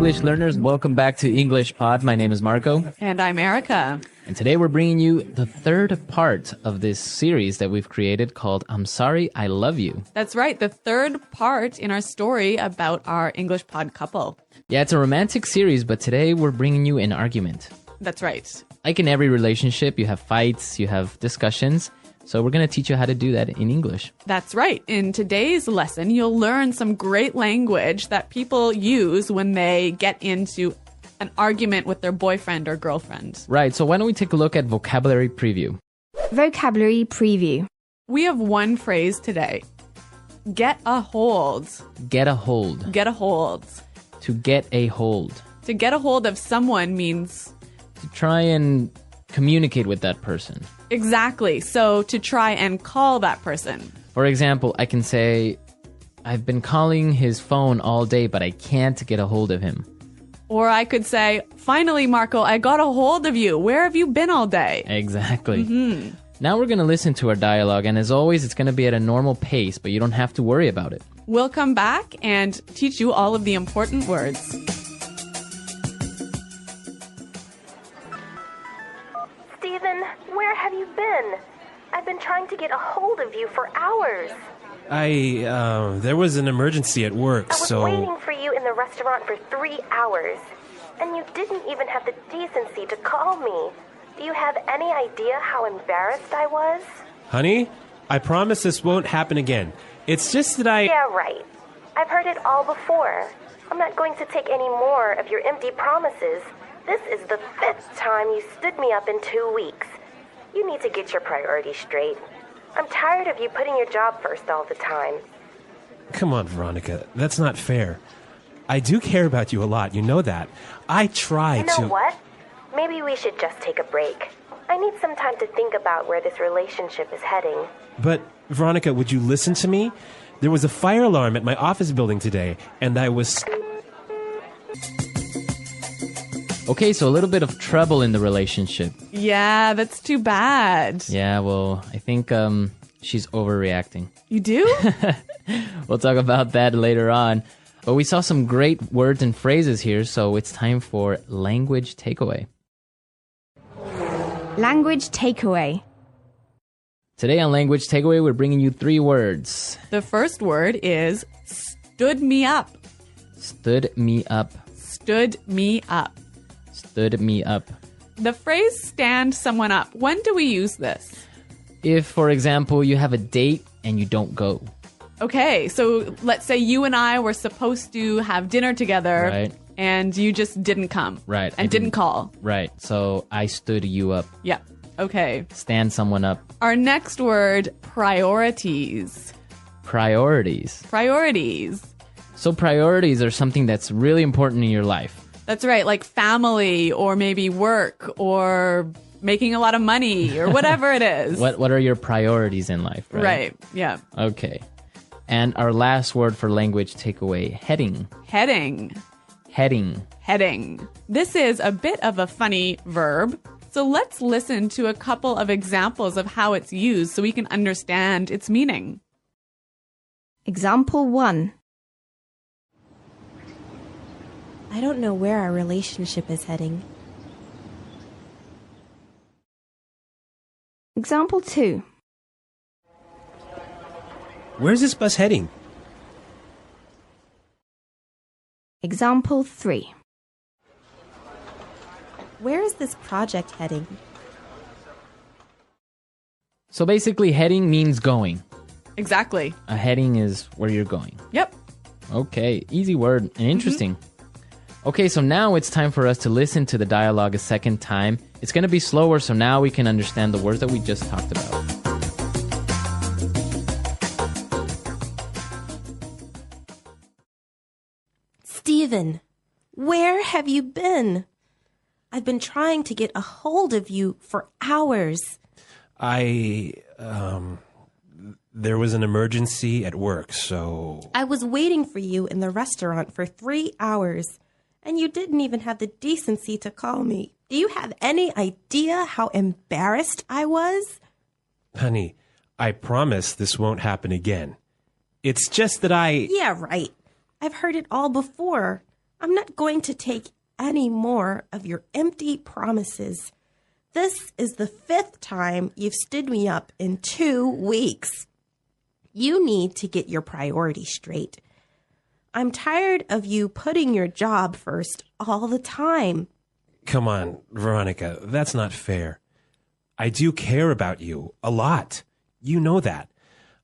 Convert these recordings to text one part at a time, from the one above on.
English learners. Welcome back to English Pod. My name is Marco. And I'm Erica. And today we're bringing you the third part of this series that we've created called I'm Sorry, I Love You. That's right. The third part in our story about our English Pod couple. Yeah, it's a romantic series, but today we're bringing you an argument. That's right. Like in every relationship, you have fights, you have discussions. So we're going to teach you how to do that in English. That's right. In today's lesson, you'll learn some great language that people use when they get into an argument with their boyfriend or girlfriend. Right. So why don't we take a look at vocabulary preview? Vocabulary preview. We have one phrase today. Get a hold. Get a hold. Get a hold. To get a hold. To get a hold of someone means... To try and communicate with that person. Exactly. So to try and call that person. For example, I can say, I've been calling his phone all day, but I can't get a hold of him. Or I could say, finally, Marco, I got a hold of you. Where have you been all day? Exactly. Now we're going to listen to our dialogue, and as always, it's going to be at a normal pace, but you don't have to worry about it. We'll come back and teach you all of the important words. Stephen, where have you been? I've been trying to get a hold of you for hours. There was an emergency at work, I was waiting for you in the restaurant for 3 hours, and you didn't even have the decency to call me. Do you have any idea how embarrassed I was? Honey, I promise this won't happen again. It's just that Yeah, right. I've heard it all before. I'm not going to take any more of your empty promises. This is the 5th time you stood me up in 2 weeks. You need to get your priorities straight. I'm tired of you putting your job first all the time. Come on, Veronica. That's not fair. I do care about you a lot. You know that. I try to... You know what? Maybe we should just take a break. I need some time to think about where this relationship is heading. But, Veronica, would you listen to me? There was a fire alarm at my office building today, and I was... Okay, so a little bit of trouble in the relationship. Yeah, that's too bad. Yeah, well, I think she's overreacting. You do? We'll talk about that later on. But we saw some great words and phrases here, so it's time for language takeaway. Language takeaway. Today on Language Takeaway, we're bringing you 3 words. The first word is stood me up. Stood me up. Stood me up. Stood me up. The phrase stand someone up. When do we use this? If, for example, you have a date and you don't go. Okay, so let's say you and I were supposed to have dinner together, Right. And you just didn't come. Right. And didn't call. Right. So I stood you up. Yeah. Okay. Stand someone up. Our next word, priorities. Priorities. Priorities. So priorities are something that's really important in your life. That's right, like family or maybe work or making a lot of money or whatever it is. What are your priorities in life, right? Right, yeah. Okay. And our last word for language takeaway, heading. Heading. Heading. Heading. This is a bit of a funny verb. So let's listen to a couple of examples of how it's used so we can understand its meaning. Example 1. I don't know where our relationship is heading. Example 2. Where's this bus heading? Example 3. Where is this project heading? So basically, heading means going. Exactly. A heading is where you're going. Yep. Okay, easy word and interesting. Okay, so now it's time for us to listen to the dialogue a second time. It's going to be slower, so now we can understand the words that we just talked about. Stephen, where have you been? I've been trying to get a hold of you for hours. There was an emergency at work, so... I was waiting for you in the restaurant for 3 hours, and you didn't even have the decency to call me. Do you have any idea how embarrassed I was? Honey, I promise this won't happen again. It's just that Yeah, right. I've heard it all before. I'm not going to take any more of your empty promises. This is the 5th time you've stood me up in 2 weeks. You need to get your priorities straight. I'm tired of you putting your job first all the time. Come on, Veronica, that's not fair. I do care about you a lot. You know that.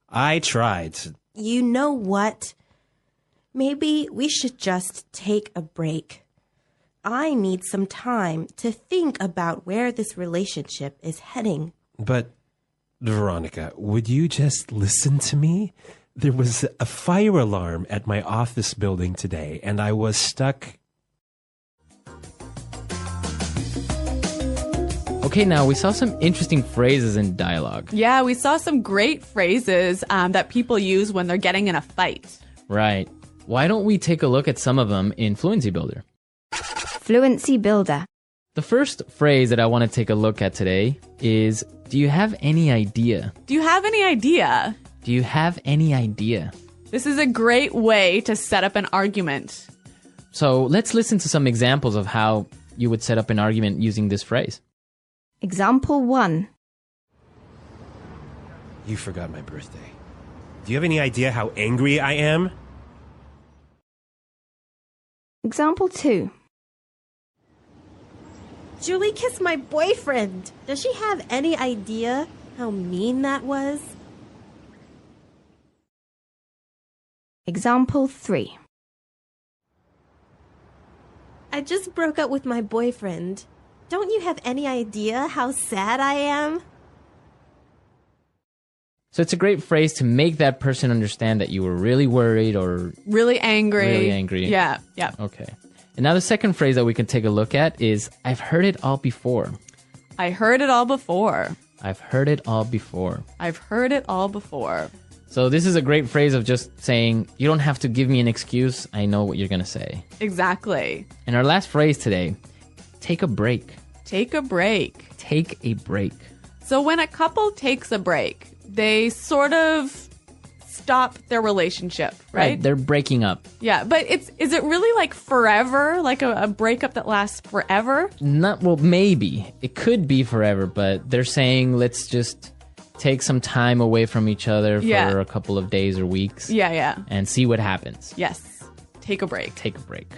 I tried. You know what? Maybe we should just take a break. I need some time to think about where this relationship is heading. But, Veronica, would you just listen to me? There was a fire alarm at my office building today, and I was stuck. Okay, now we saw some interesting phrases in dialogue. Yeah, we saw some great phrases that people use when they're getting in a fight. Right. Why don't we take a look at some of them in Fluency Builder? Fluency Builder. The first phrase that I want to take a look at today is, do you have any idea? Do you have any idea? Do you have any idea? This is a great way to set up an argument. So let's listen to some examples of how you would set up an argument using this phrase. Example 1. You forgot my birthday. Do you have any idea how angry I am? Example 2. Julie kissed my boyfriend. Does she have any idea how mean that was? Example 3. I just broke up with my boyfriend. Don't you have any idea how sad I am? So it's a great phrase to make that person understand that you were really worried or Really angry. really angry. Yeah, yeah. Okay. And now the second phrase that we can take a look at is, I've heard it all before. I heard it all before. I've heard it all before. I've heard it all before. So this is a great phrase of just saying, you don't have to give me an excuse. I know what you're going to say. Exactly. And our last phrase today, take a break. Take a break. Take a break. So when a couple takes a break, they sort of stop their relationship, right? They're breaking up. Yeah, but is it really like forever? Like a breakup that lasts forever? Well, maybe. It could be forever, but they're saying let's just take some time away from each other for a couple of days or weeks. Yeah. And see what happens. Yes. Take a break. Take a break.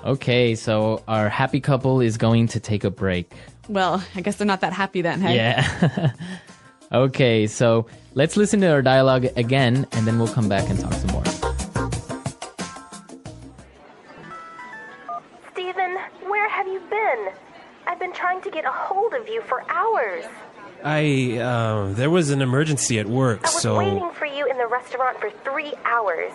Okay, so our happy couple is going to take a break. Well, I guess they're not that happy then, hey? Yeah. Okay, so let's listen to our dialogue again, and then we'll come back and talk some more. Steven, where have you been? I've been trying to get a hold of you for hours. There was an emergency at work, I was so... waiting for you in the restaurant for 3 hours,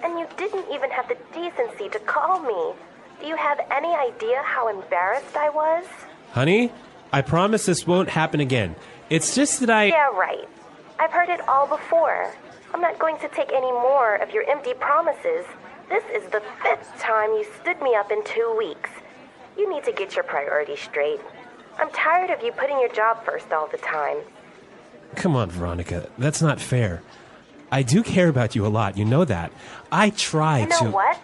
and you didn't even have the decency to call me. Do you have any idea how embarrassed I was? Honey, I promise this won't happen again. It's just that Yeah, right. I've heard it all before. I'm not going to take any more of your empty promises. This is the 5th time you stood me up in 2 weeks. You need to get your priorities straight. I'm tired of you putting your job first all the time. Come on, Veronica, that's not fair. I do care about you a lot, you know that. I try You know what?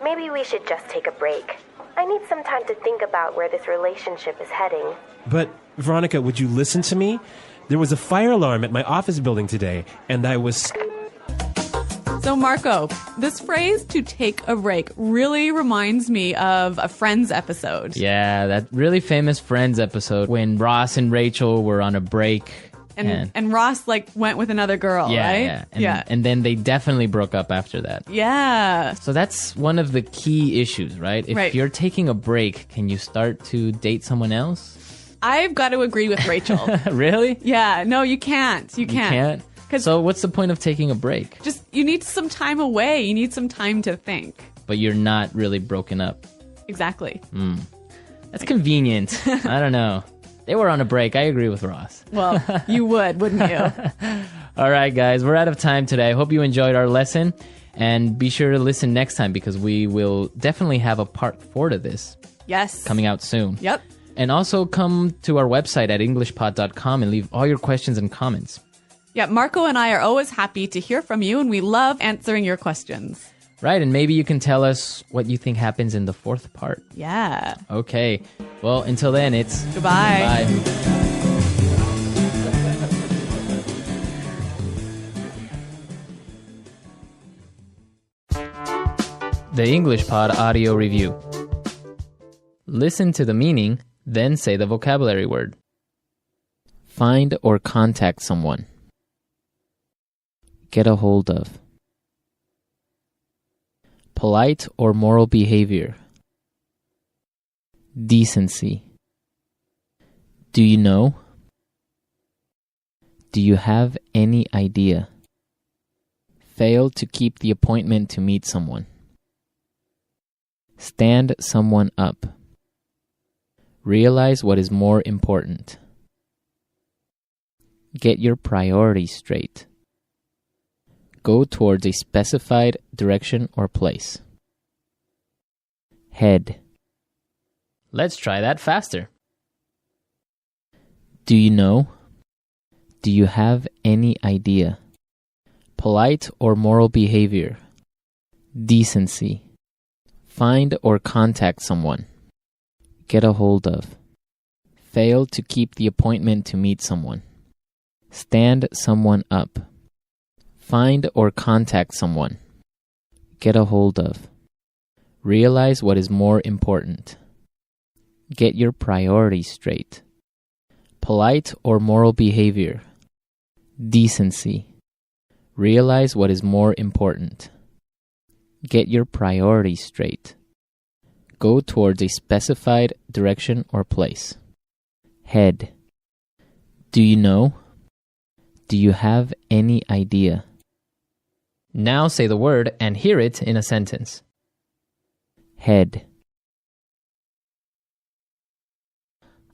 Maybe we should just take a break. I need some time to think about where this relationship is heading. But, Veronica, would you listen to me? There was a fire alarm at my office building today, and I was... So, Marco, this phrase, to take a break, really reminds me of a Friends episode. Yeah, that really famous Friends episode when Ross and Rachel were on a break. And Ross, went with another girl, right? Yeah. And then they definitely broke up after that. Yeah. So that's one of the key issues, right? If you're taking a break, can you start to date someone else? I've got to agree with Rachel. Really? Yeah. No, you can't. You can't. So what's the point of taking a break? Just, you need some time away. You need some time to think. But you're not really broken up. Exactly. That's convenient. I don't know. They were on a break. I agree with Ross. Well, you would, wouldn't you? All right, guys. We're out of time today. I hope you enjoyed our lesson. And be sure to listen next time because we will definitely have a part 4 to this. Yes. Coming out soon. Yep. And also come to our website at englishpod.com and leave all your questions and comments. Yeah, Marco and I are always happy to hear from you, and we love answering your questions. Right, and maybe you can tell us what you think happens in the fourth part. Yeah. Okay. Well, until then, it's Goodbye. bye. The English Pod Audio Review. Listen to the meaning, then say the vocabulary word. Find or contact someone. Get a hold of. Polite or moral behavior. Decency. Do you know? Do you have any idea? Fail to keep the appointment to meet someone. Stand someone up. Realize what is more important. Get your priorities straight. Go towards a specified direction or place. Head. Let's try that faster. Do you know? Do you have any idea? Polite or moral behavior. Decency. Find or contact someone. Get a hold of. Fail to keep the appointment to meet someone. Stand someone up. Find or contact someone. Get a hold of. Realize what is more important. Get your priorities straight. Polite or moral behavior. Decency. Realize what is more important. Get your priorities straight. Go towards a specified direction or place. Head. Do you know? Do you have any idea? Now say the word and hear it in a sentence. Head.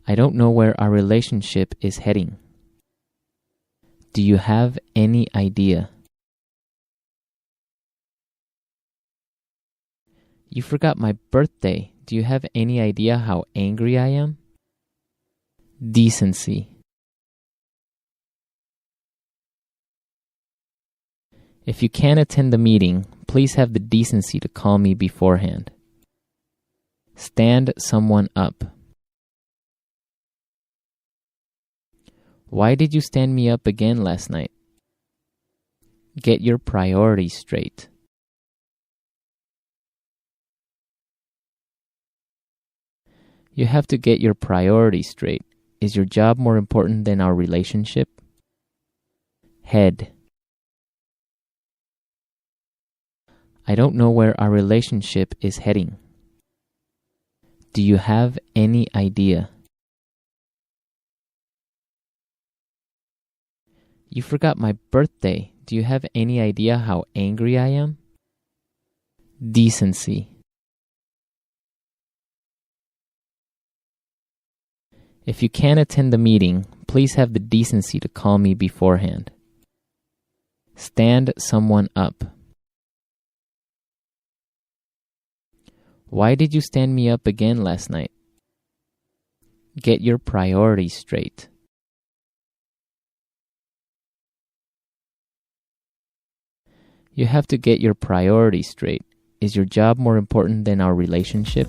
I don't know where our relationship is heading. Do you have any idea? You forgot my birthday. Do you have any idea how angry I am? Decency. If you can't attend the meeting, please have the decency to call me beforehand. Stand someone up. Why did you stand me up again last night? Get your priorities straight. You have to get your priorities straight. Is your job more important than our relationship? Head. I don't know where our relationship is heading. Do you have any idea? You forgot my birthday. Do you have any idea how angry I am? Decency. If you can't attend the meeting, please have the decency to call me beforehand. Stand someone up. Why did you stand me up again last night? Get your priorities straight. You have to get your priorities straight. Is your job more important than our relationship?